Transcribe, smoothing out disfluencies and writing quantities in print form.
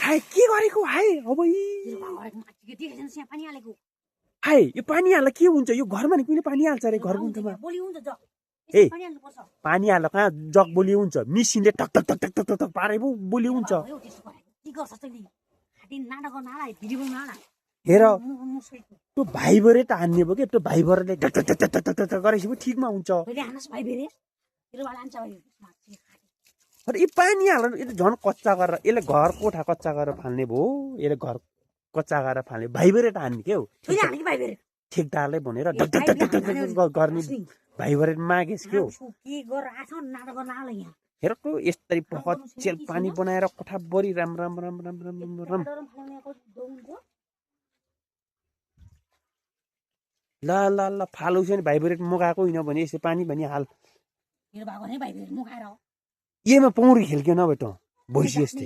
हाय के गरेको हाय अब हाय यो पानी हाल्दा के हुन्छ यो घरमा नि कुनै पानी हाल्छ अरे घरको उन्टोमा ए पानी हाल्दा कहाँ जग बोलियो हुन्छ मिसिनले टक टक टक टक टक टक पारे पो बोलियो हुन्छ हेर त्यो भाइबरेट हान्ने भयो के त्यो भाइबरले टक टक टक टक टक गरेपछि पो ठिकमा हुन्छ अरे यो पानी हाल्नु यो झन् कच्चा गरेर यसले घर कोठा कच्चा गरेर फाल्ने भयो यसले घर कच्चा गरेर फाल्ने भाइबरेट हान्ने के हो ठेकदारले भनेर टक टक टक टक गर्ने भाइबरेट मागेस् के हो हेर त यसरी पहचेल पानी बनाएर कोठाभरि राम राम राम राम राम राम ल ल ल फालौछ नि भाइब्रेट मगाएको होइन भने यसो पानी पनि हाल एमा पौडी खेल्क्यो नभए त भैँसी यस्तै